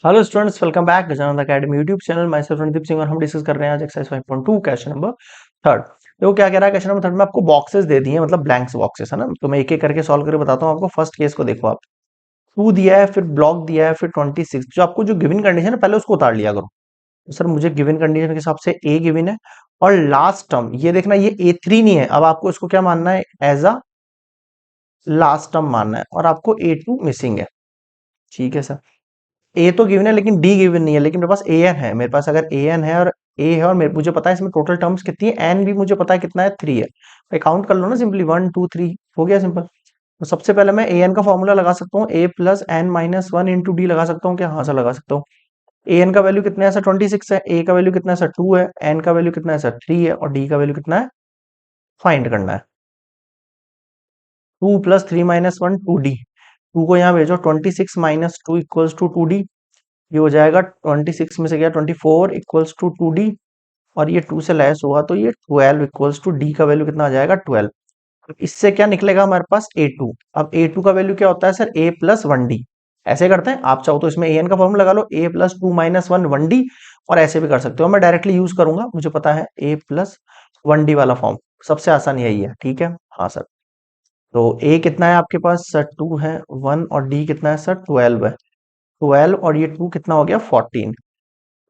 Hello students, welcome back Gajanand academy YouTube channel. मैं self Randeep Singh और हम डिस्कस कर रहे हैं आज एक्सरसाइज 5.2 क्वेश्चन नंबर थर्ड। देखो क्या कह रहा है। क्वेश्चन नंबर थर्ड में आपको बॉक्सेस दे दिए हैं, मतलब ब्लैंक्स बॉक्सेस है ना। तो मैं एक एक करके सॉल्व करके बताता हूँ आपको। फर्स्ट केस को देखो आप। 2 दिया है, फिर ब्लॉक दिया है, फिर 26। जो आपको जो गिवन कंडीशन है पहले उसको उतार लिया करो। तो सर मुझे गिवन कंडीशन के हिसाब से ए गिवन है और लास्ट टर्म ये देखना, ये A3 नहीं है। अब आपको इसको क्या मानना है, एज अ लास्ट टर्म मानना है और आपको A2 मिसिंग है। ठीक है सर। ए तो गिवन है लेकिन डी गिवन नहीं है, लेकिन मेरे पास ए एन है। मेरे पास अगर ए एन है और ए है और मुझे पता है इसमें टोटल टर्म्स कितनी है, एन भी मुझे पता है कितना है, 3 है। भाई काउंट कर लो ना सिंपली, 1 2 3 हो गया सिंपल। तो सबसे पहले मैं ए एन का फॉर्मूला लगा सकता हूँ, A+n-1 इंटू डी लगा सकता हूँ क्या? हाँ सर लगा सकता हूँ। ए एन का वैल्यू कितना है सर? 26 है। ए का वैल्यू कितना है सर? 2 है। एन का वैल्यू कितना है सर? 3 है। और डी का वैल्यू कितना है? फाइंड करना है। 2+3-1 2D। 2 को यहाँ भेजो, 26 - 2 इक्वल्स टू 2D। ये हो जाएगा 26 में से गया 24 इक्वल्स टू 2D। और ये 2 से लेस हुआ तो ये 12 इक्वल्स टू डी का वैल्यू कितना आ जाएगा? 12। इससे क्या निकलेगा हमारे पास? A2। अब A2 का वैल्यू क्या होता है सर? A+1D। ऐसे करते हैं, आप चाहो तो इसमें an का फॉर्मूला लगा लो, A+2-1 1D। और ऐसे भी कर सकते हो, मैं डायरेक्टली यूज करूंगा, मुझे पता है A+1D वाला फॉर्म सबसे आसान यही है। ठीक है हाँ सर। तो A कितना है आपके पास सर? 2 है। 1 और D कितना है सर? 12 है। 12 और ये 2 कितना हो गया? 14।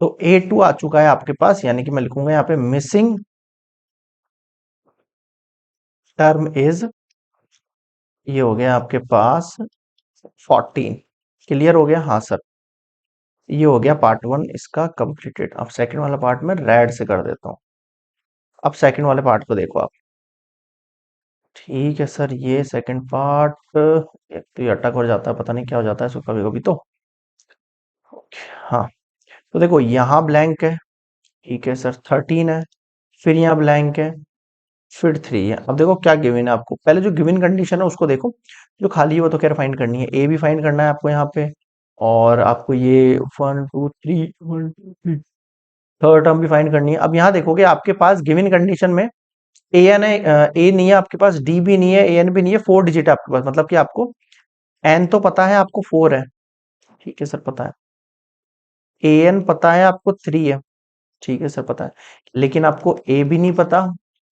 तो A2 आ चुका है आपके पास, यानी कि मैं लिखूंगा यहाँ पे मिसिंग टर्म इज, ये हो गया आपके पास 14। क्लियर हो गया? हाँ सर। ये हो गया पार्ट वन इसका कंप्लीटेड। अब सेकंड वाला पार्ट में रेड से कर देता हूँ। अब सेकंड वाले पार्ट को देखो आप। ठीक है सर, ये सेकंड पार्ट एक तो ये अटक हो जाता है, पता नहीं क्या हो जाता है इसको कभी कभी तो। हाँ, तो देखो यहाँ ब्लैंक है। ठीक है सर, 13 है। फिर यहाँ ब्लैंक है, फिर 3 है। अब देखो क्या गिवन है आपको, पहले जो गिवन कंडीशन है उसको देखो। जो खाली है वो तो खैर फाइंड करनी है, ए भी फाइंड करना है आपको यहाँ पे। और आपको ये 1 2 3 थर्ड टर्म भी फाइंड करनी है। अब यहाँ देखोगे आपके पास गिवन कंडीशन में ए एन है, ए नहीं है आपके पास, डी भी नहीं है, ए एन भी नहीं है, 4 डिजिट है आपके पास। मतलब कि आपको एन तो पता है, आपको 4 है। ठीक है सर पता है। ए एन पता है आपको 3 है। ठीक है सर पता है। लेकिन आपको ए भी नहीं पता,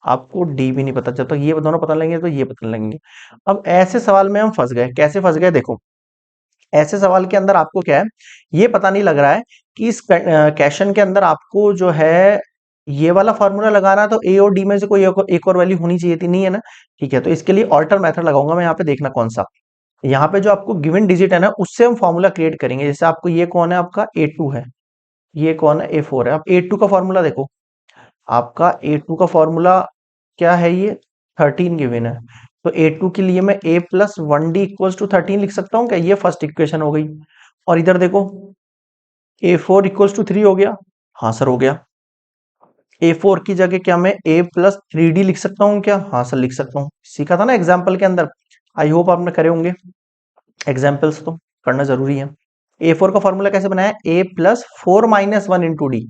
आपको डी भी नहीं पता। जब तक ये दोनों पता लगेंगे तो ये पता लगेंगे। अब ऐसे सवाल में हम फंस गए। कैसे फंस गए देखो। ऐसे सवाल के अंदर आपको क्या है, ये पता नहीं लग रहा है कि इस क्वेश्चन के अंदर आपको जो है ये वाला फॉर्मूला लगाना है, तो ए और डी में से कोई एक और वैल्यू होनी चाहिए थी, नहीं है ना। ठीक है, तो इसके लिए ऑल्टर मेथड लगाऊंगा मैं यहाँ पे, देखना कौन सा। यहाँ पे जो आपको गिवन डिजिट है ना, उससे हम फॉर्मूला क्रिएट करेंगे। जैसे आपको ये कौन है, आपका A2 है, ये कौन है, A4 है। अब A2 का फॉर्मूला देखो, आपका A2 का फॉर्मूला क्या है, ये 13 गिवन है। तो A2 के लिए मैं A+1D इक्वल्स टू 13 लिख सकता हूँ क्या? ये फर्स्ट इक्वेशन हो गई। और इधर देखो, A4 इक्वल्स टू 3 हो गया। हाँ सर हो गया। A4 की जगह क्या मैं A+3D लिख सकता हूँ क्या? हाँ सर लिख सकता हूँ। सीखा था ना एग्जाम्पल के अंदर, आई होप आपने करे होंगे एग्जाम्पल्स, तो करना जरूरी है। A4 का फॉर्मूला कैसे बनाया? A+4-1 into D,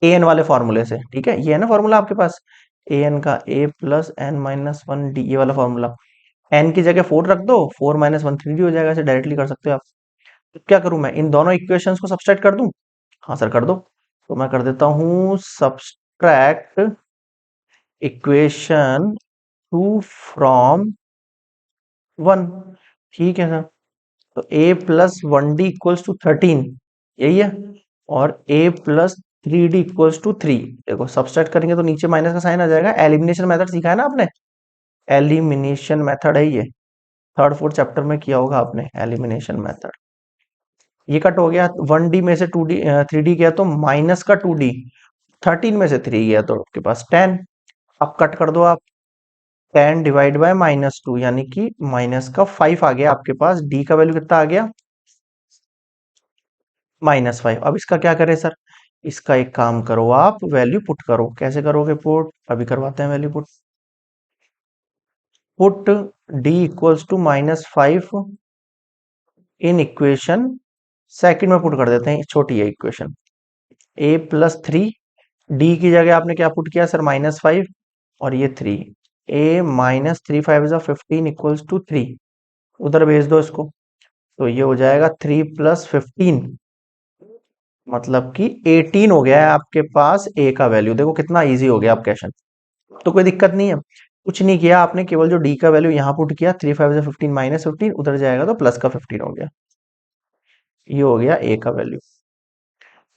A N वाले फॉर्मूले से। ठीक है, ये है ना फॉर्मूला आपके पास, ए एन का A+n-1D, ये वाला फॉर्मूला। एन की जगह 4 रख दो, 4-1 3D हो जाएगा। ऐसे डायरेक्टली कर सकते हो आप। तो क्या करूं मैं, इन दोनों इक्वेशंस को सब्सट्रैक्ट कर दूं? हाँ सर कर दो। तो मैं कर देता हूं सब्सट्रैक्ट इक्वेशन 2 फ्रॉम 1। ठीक है सर। तो A+1D इक्वल्स टू 13, यही है। और A+3D इक्वल्स टू 3। देखो सब्सट्रैक्ट करेंगे तो नीचे माइनस का साइन आ जाएगा। एलिमिनेशन मेथड सीखा है ना आपने, एलिमिनेशन मेथड है ये, थर्ड फोर्थ चैप्टर में किया होगा आपने एलिमिनेशन मेथड। ये कट हो गया, 1D में से 2D 3D गया तो माइनस का 2D, 13 में से 3 गया तो आपके पास 10। अब कट कर दो आप, 10 डिवाइड बाय -2, यानी कि माइनस का 5 आ गया आपके पास। डी का वैल्यू कितना आ गया? -5। अब इसका क्या करें सर? इसका एक काम करो, आप वैल्यू पुट करो। कैसे करोगे पुट? अभी करवाते हैं value put. Put D equals to -5 in equation second में पुट कर देते हैं, छोटी है इक्वेशन। A+3, डी की जगह आपने क्या पुट किया सर? -5 और ये 3। A-3 5 इक्वल्स टू 3, उधर भेज दो इसको। तो ये हो जाएगा 3+15 मतलब कि 18 हो गया है आपके पास ए का वैल्यू। देखो कितना इजी हो गया आप क्वेश्चन। तो कोई दिक्कत नहीं है, कुछ नहीं किया आपने, केवल जो डी का वैल्यू यहाँ पुट किया, 3 5 15 माइनस 15 उधर जाएगा तो प्लस का 15 हो गया। ये हो गया ए का वैल्यू।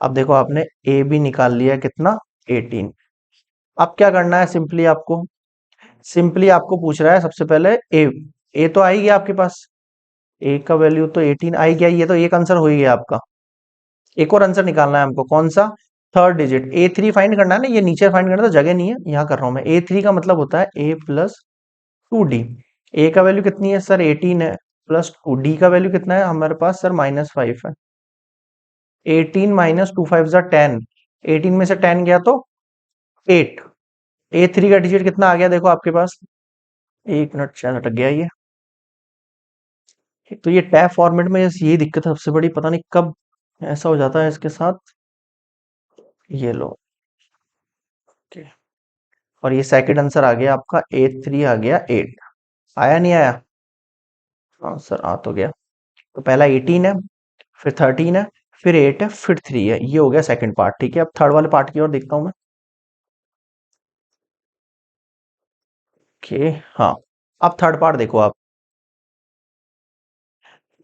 अब देखो आपने ए भी निकाल लिया, कितना, 18। अब क्या करना है, सिंपली आपको पूछ रहा है सबसे पहले ए तो आ ही गया आपके पास, ए का वैल्यू तो 18 आ ही गया, ये तो एक आंसर हो ही गया आपका। एक और आंसर निकालना है हमको, कौन सा, थर्ड डिजिट A3 फाइंड करना है ना, ये नीचे फाइंड करना तो जगह नहीं है, यहाँ कर रहा हूं मैं। A3 का मतलब होता है A प्लस 2D। ए का वैल्यू कितनी है सर, 18 है, प्लस 2D का वैल्यू कितना है हमारे पास सर, -5 है। 18 माइनस 2 5 जा 10, 18 में से 10 गया तो 8। A3 का डिजिट कितना आ गया देखो आपके पास, एक मिनट शायद अटक गया ये। तो ये टैब फॉर्मेट में यही दिक्कत है सबसे बड़ी, पता नहीं कब ऐसा हो जाता है इसके साथ। ये लो, ओके। और ये सेकंड आंसर आ गया आपका, A3 आ गया 8। आया नहीं आया, हाँ सर आ तो गया। तो पहला 18 है, फिर 13 है, फिर 8 है, फिर 3 है, ये हो गया सेकंड पार्ट। ठीक है, अब थर्ड वाले पार्ट की ओर देखता हूं मैं। ओके, हाँ। अब थर्ड पार्ट देखो आप,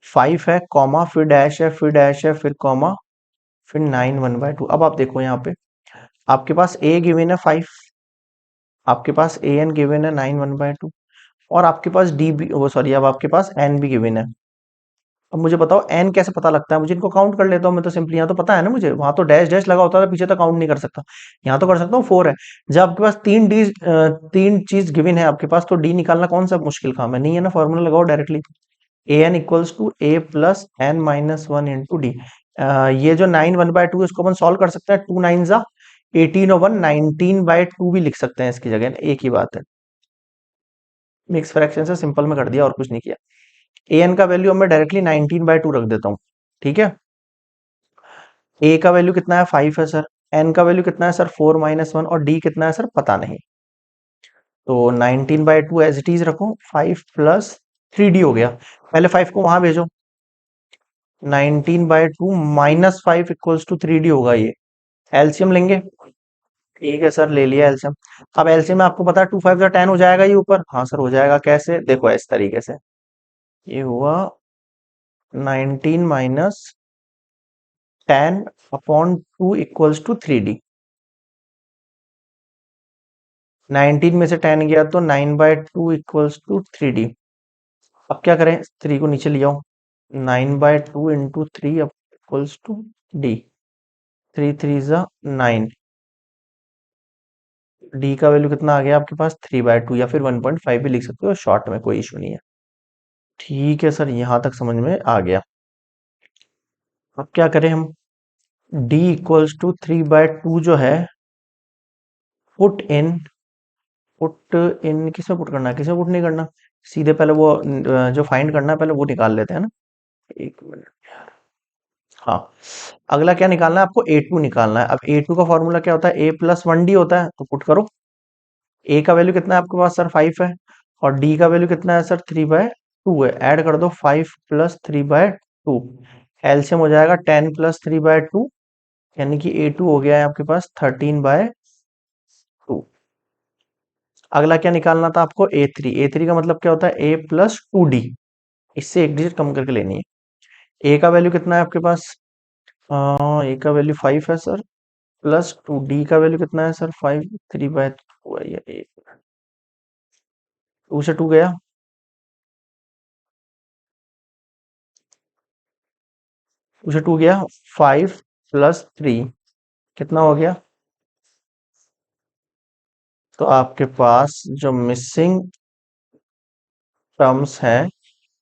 5 है, कॉमा, फिर डैश है, फिर डैश है, फिर कॉमा, फिर 9 1/2। अब आप देखो यहाँ पे, आपके पास ए गिवन है 5, आपके पास ए एन गिवन है 9 1/2, और आपके पास डी बी, वो सॉरी, अब आपके पास एन भी गिवन है। अब मुझे बताओ एन कैसे पता लगता है, मुझे इनको काउंट कर लेता हूँ मैं तो सिंपली, यहाँ तो पता है ना मुझे, वहां तो डैश डैश लगा होता था पीछे, तो काउंट नहीं कर सकता, यहाँ तो कर सकता हूँ। 4 है, जब आपके पास तीन चीज गिवन है आपके पास, तो डी निकालना कौन सा मुश्किल काम है, नहीं है ना, फॉर्मूला लगाओ directly. A N equals to A plus N minus one into D. ये जो 9 1/2 इसको अपन सॉल्व कर सकते हैं, 2 9 जा 18 और 1 19/2 भी लिख सकते हैं इसकी जगह, एक ही बात है। मिक्स फ्रैक्शन से सिंपल में कर दिया और कुछ नहीं किया। ए एन का वैल्यू मैं डायरेक्टली 19/2 रख देता हूँ। ठीक है, ए का वैल्यू कितना है, 5 है सर, एन का वैल्यू कितना है सर, 4 - 1, और डी कितना है सर, पता नहीं। तो 19/2 एज इट इज रखो, 5 प्लस 3D हो गया। पहले 5 को वहां भेजो, 19/2 -5 इक्वल्स टू 3D होगा ये। एलसीएम लेंगे, ठीक है सर, ले लिया एलसीएम। अब एलसीएम में आपको पता है 2 5 का 10 हो जाएगा ये ऊपर, हाँ सर हो जाएगा, कैसे, देखो इस तरीके से, ये हुआ 19 माइनस 10/2 इक्वल्स टू 3D। 19 में से 10 गया तो 9/2 इक्वल्स टू 3D। अब क्या करें, 3 को नीचे ले आओ, 9/2 इंटू 3 इक्वल्स टू डी, 3 3 जा 9। डी का वैल्यू कितना आ गया आपके पास, 3/2, या फिर 1.5 भी लिख सकते हो शॉर्ट में, कोई इशू नहीं है। ठीक है सर, यहां तक समझ में आ गया। अब क्या करें हम, डी इक्वल्स टू 3/2 जो है, पुट इन, पुट इन किसमें पुट करना है, किसमें पुट नहीं करना, सीधे पहले वो जो फाइंड करना है पहले वो निकाल लेते हैं ना। एक मिनट, हाँ। अगला क्या निकालना है आपको, A2 निकालना है। अब A2 का फॉर्मूला क्या होता है, A प्लस 1D होता है, तो पुट करो। ए का वैल्यू कितना है आपके पास सर, 5 है, और डी का वैल्यू कितना है सर, 3/2 है। ऐड कर दो 5 प्लस 3/2, एलसीएम हो जाएगा 10 प्लस 3/2, यानी कि A2 हो गया है आपके पास 13/2। अगला क्या निकालना था आपको, A3 का मतलब क्या होता है, A प्लस 2D, इससे एक डिजिट कम करके लेनी है। ए का वैल्यू कितना है आपके पास, ए का वैल्यू 5 है सर, प्लस 2D का वैल्यू कितना है सर, 5, 3/2 है ये, 2 से 2 गया, 2 से 2 गया, 5 प्लस 3 कितना हो गया। तो आपके पास जो मिसिंग टर्म्स हैं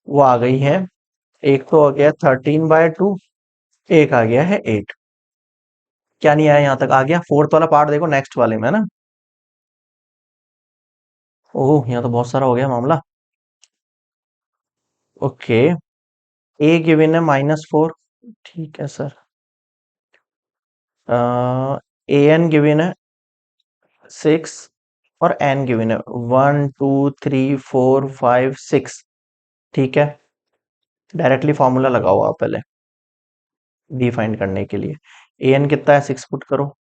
वो आ गई हैं। एक तो हो गया 13/2, एक आ गया है 8। क्या नहीं आया, यहां तक आ गया। फोर्थ वाला पार्ट देखो नेक्स्ट वाले में है ना। ओह, यहाँ तो बहुत सारा हो गया मामला। ओके, ए गिवन है -4, ठीक है सर। ए एन गिवन है 6, और एन गिवन है 1 2 3 4 5 6। ठीक है, डायरेक्टली फॉर्मूला लगाओ आप पहले। डी फाइंड करने के लिए। ए एन कितना है 6 पुट करो।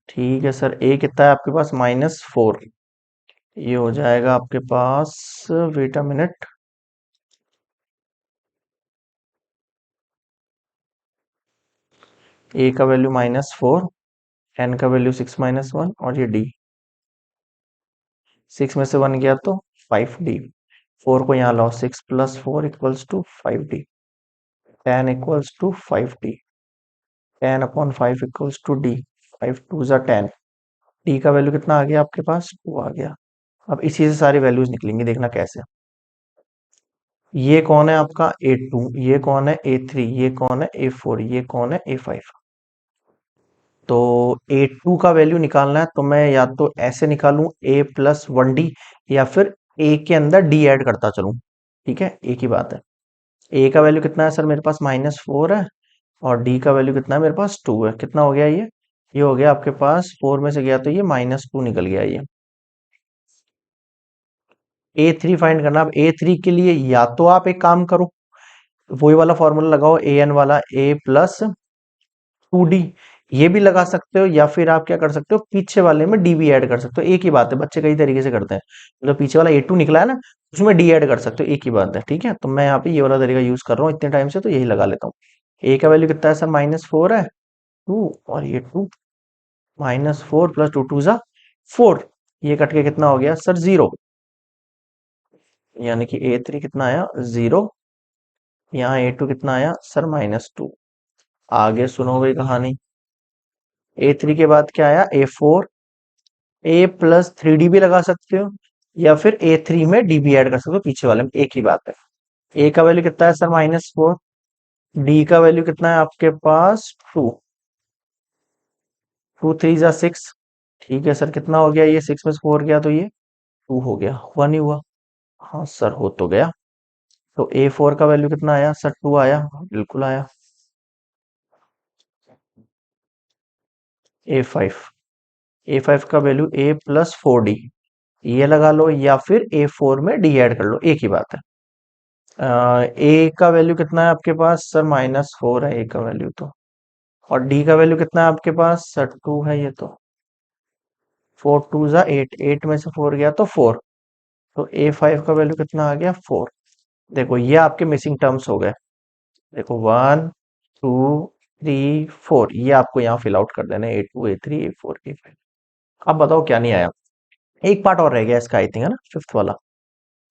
ठीक है सर, ए कितना है आपके पास -4। ये हो जाएगा आपके पास, वेट अ मिनट, ए का वैल्यू -4, एन का वैल्यू 6 - 1 और ये डी। 6 में से 1 गया तो 5d। 4 को यहाँ लाओ, 6 + 4 = 5d। 10 = 5d। 10/5 = d। 5 2 ज़ा 10। डी का वैल्यू कितना आ गया आपके पास, 2 आ गया। अब इसी से सारी वैल्यूज निकलेंगी, देखना कैसे। ये कौन है आपका A2, ये कौन है A3, ये कौन है A4, ये कौन है A5। तो A2 का वैल्यू निकालना है तो मैं या तो ऐसे निकालूं, A+1D, या फिर A के अंदर D ऐड करता चलूं। ठीक है, एक ही बात है। A का वैल्यू कितना है सर, मेरे पास -4 है, और D का वैल्यू कितना है, मेरे पास 2 है। कितना हो गया ये हो गया आपके पास, 4 में से गया तो ये -2 निकल गया ये। A3 फाइंड करना। अब A3 के लिए या तो आप एक काम करो, वही वाला फॉर्मूला लगाओ, AN वाला, A+2D। ये भी लगा सकते हो, या फिर आप क्या कर सकते हो, पीछे वाले में डी भी ऐड कर सकते हो। एक ही बात है, बच्चे कई तरीके से करते हैं। मतलब पीछे वाला A2 निकला है ना, उसमें डी ऐड कर सकते हो, एक ही बात है। ठीक है, तो मैं यहाँ पे ये वाला तरीका यूज कर रहा हूँ इतने टाइम से, तो यही लगा लेता हूँ। ए का वैल्यू कितना है सर, -4 है, 2, और ये 2, -4 + 2 2 ज़ा 4। ये कट के कितना हो गया सर, 0। यानी कि A3 कितना आया, 0। यहाँ A2 कितना आया सर, -2। आगे सुनो भाई कहानी। A3 के बाद क्या आया, A4। A+3D भी लगा सकते हो, या फिर A3 में डी भी ऐड कर सकते हो, पीछे वाले में एक ही बात है। ए का वैल्यू कितना है सर, -4। डी का वैल्यू कितना है आपके पास, 2। 2 3 ज़ा 6। ठीक है सर, कितना हो गया ये, 6 में से 4 गया तो ये 2 हो गया, हुआ नहीं हुआ। हाँ सर, हो तो गया। तो A4 का वैल्यू कितना आया सर, 2 आया, बिल्कुल आया। A5, A5 का वैल्यू A+4D, ये लगा लो, या फिर A4 में डी ऐड कर लो, एक ही बात है। ए का वैल्यू कितना है आपके पास सर, -4 है ए का वैल्यू तो। और डी का वैल्यू कितना है आपके पास सर, 2 है ये तो। 4 2 ज़ा 8, 8 में से 4 गया तो 4। तो A5 का वैल्यू कितना आ गया, 4। देखो ये आपके मिसिंग टर्म्स हो गए। देखो 1 2 3 4, ये आपको यहाँ फिल आउट कर देना है, A2 A3 A4 A5। अब बताओ क्या नहीं आया। एक पार्ट और रह गया इसका, आई थिंक, है ना, फिफ्थ वाला।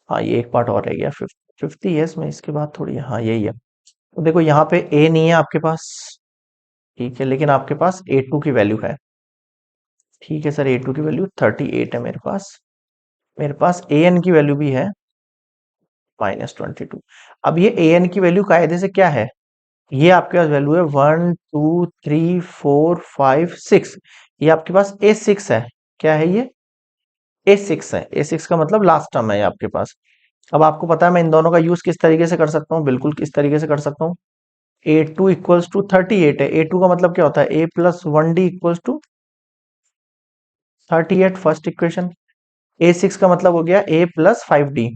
हाँ, ये एक पार्ट और रह गया, फिफ्थ। फिफ्थ ही है इसमें, इसके बाद थोड़ी है। हाँ, यही है। तो देखो यहाँ पे ए नहीं है आपके पास। ठीक है, लेकिन आपके पास A2 की वैल्यू है। ठीक है सर, A2 की वैल्यू 38 है मेरे पास। मेरे पास AN की वैल्यू भी है -22। अब ये AN की वैल्यू कायदे से क्या है, ये आपके पास वैल्यू है 1 2 3 4 5 6। ये आपके पास A6 है। क्या है ये, A6 है। A6 का मतलब लास्ट टर्म है ये आपके पास। अब आपको पता है मैं इन दोनों का यूज किस तरीके से कर सकता हूँ, बिल्कुल किस तरीके से कर सकता हूँ। A2 = 38 है। A2 का मतलब क्या होता है, A+1D = 38, फर्स्ट इक्वेशन। A6 का मतलब हो गया A+5D।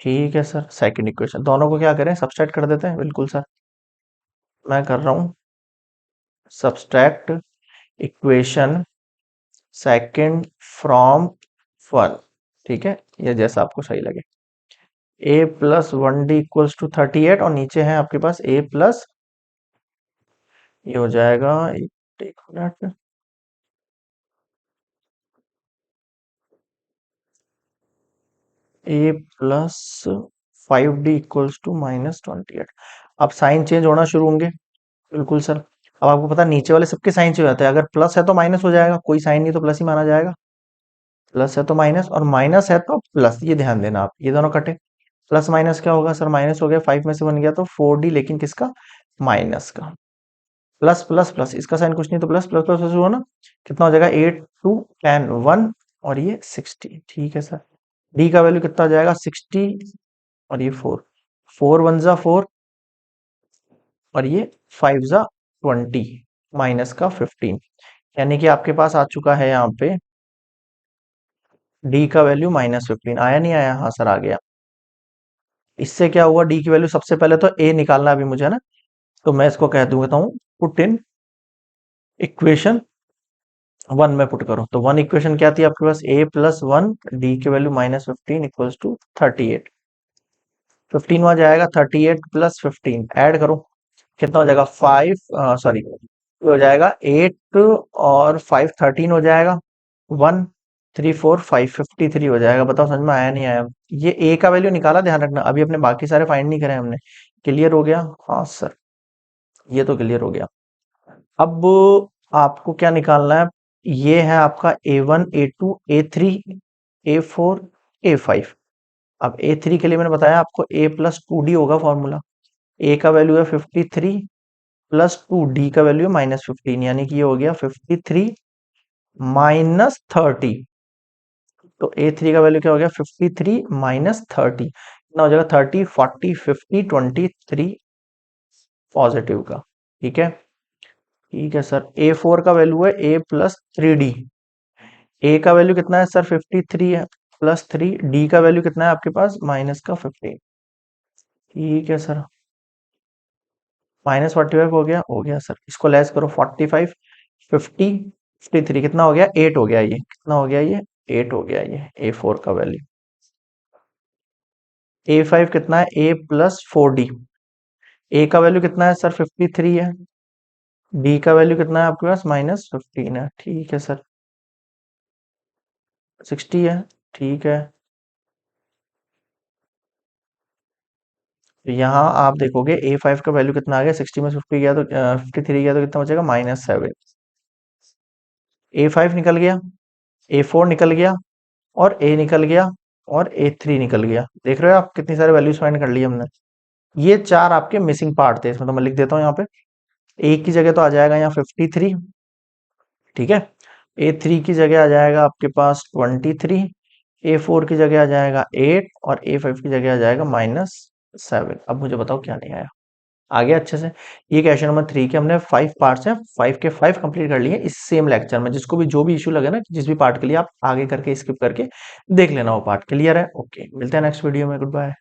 ठीक है सर, सेकंड इक्वेशन, दोनों को क्या करें, सब्सट्रैक्ट कर देते हैं, बिल्कुल सर। मैं कर रहा हूँ सब्सट्रैक्ट इक्वेशन सेकंड फ्रॉम 1। ठीक है, ये जैसा आपको सही लगे। A+1D = 38, और नीचे है आपके पास A प्लस, ये हो जाएगा, एक मिनट, A+5D = -28। अब साइन चेंज होना शुरू होंगे, बिल्कुल सर। अब आपको पता है नीचे वाले सबके साइन चेंज हो जाते हैं, अगर प्लस है तो माइनस हो जाएगा, कोई साइन नहीं तो प्लस ही माना जाएगा। प्लस है तो माइनस, और माइनस है तो प्लस, ये ध्यान देना आप, ये दोनों कटे। प्लस माइनस क्या होगा सर, माइनस हो गया, 5 में से 1 गया तो 4D, लेकिन किसका, माइनस का। प्लस प्लस प्लस, इसका साइन कुछ नहीं तो प्लस प्लस प्लस प्लस हुआ ना, कितना हो जाएगा, 8 2 10 1, और ये 60। ठीक है सर, डी का वैल्यू कितना हो जाएगा, 60, और ये 4। 4 1 ज़ा 4, और ये 5 ज़ा 20, माइनस का 15। यानी कि आपके पास आ चुका है यहाँ पे डी का वैल्यू -15। आया नहीं आया, हाँ सर आ गया। इससे क्या हुआ, डी की वैल्यू सबसे पहले तो ए निकालना है अभी मुझे, है ना। तो मैं इसको कह दूंगा हूँ पुट इन इक्वेशन 1 में पुट करो। तो 1 इक्वेशन क्या थी आपके पास, ए प्लस 1 डी की वैल्यू -15 इक्वल्स टू 38। 15 वहां जाएगा, 38 प्लस 15 ऐड करो, कितना हो जाएगा 5, सॉरी हो जाएगा 8 और 5 13 हो जाएगा, 1 3 4 5 53 हो जाएगा। बताओ समझ में आया नहीं आया। ये ए का वैल्यू निकाला, ध्यान रखना, अभी अपने बाकी सारे फाइंड नहीं करे हमने। क्लियर हो गया, हाँ सर, ये तो क्लियर हो गया। अब आपको क्या निकालना है, ये है आपका A1 A2 A3 A4 A5। अब A3 के लिए मैंने बताया आपको A प्लस 2D होगा फॉर्मूला। ए का वैल्यू है 53 प्लस 2, डी का वैल्यू है -15, यानी कि ये हो गया 53 -30। तो A3 का वैल्यू क्या हो गया, 53 -30 कितना हो जाएगा, 30 40 50 23 पॉजिटिव का। ठीक है, ठीक है सर। A4 का वैल्यू है A प्लस 3D। ए का वैल्यू कितना है सर, 53 है प्लस 3, डी का वैल्यू कितना है आपके पास, माइनस का 15। ठीक है सर, -45 हो गया सर। इसको लेस करो, 45 50 53 कितना हो गया, 8 हो गया। ये कितना हो गया, ये 8 हो गया। ये A4 का वैल्यू। A5 कितना है, A प्लस 4D। ए का वैल्यू कितना है सर, 53 है। डी का वैल्यू कितना है आपके पास, -15 है। ठीक है सर, 60 है। ठीक है, तो यहाँ आप देखोगे A5 का वैल्यू कितना आ गया, 60 में 50 गया तो 53 गया तो कितना बचेगा, -7। A5 निकल गया, A4 निकल गया, और A निकल गया, और A3 निकल गया। देख रहे हो आप कितनी सारे वैल्यूज फाइंड कर लिए हमने। ये चार आपके मिसिंग पार्ट थे, इसमें तो मैं लिख देता हूँ यहाँ पे। ए की जगह तो आ जाएगा यहाँ 53। ठीक है, A3 की जगह आ जाएगा आपके पास 23, A4 की जगह आ जाएगा 8, और A5 की जगह आ जाएगा -7। अब मुझे बताओ क्या नहीं आया, आ गया अच्छे से। ये क्वेश्चन नंबर 3 के हमने 5 पार्ट्स हैं, 5 के 5 कंप्लीट कर लिए इस सेम लेक्चर में। जिसको भी जो भी इशू लगे ना, जिस भी पार्ट के लिए, आप आगे करके स्किप करके देख लेना, वो पार्ट क्लियर है। ओके, मिलते हैं नेक्स्ट वीडियो में, गुड बाय।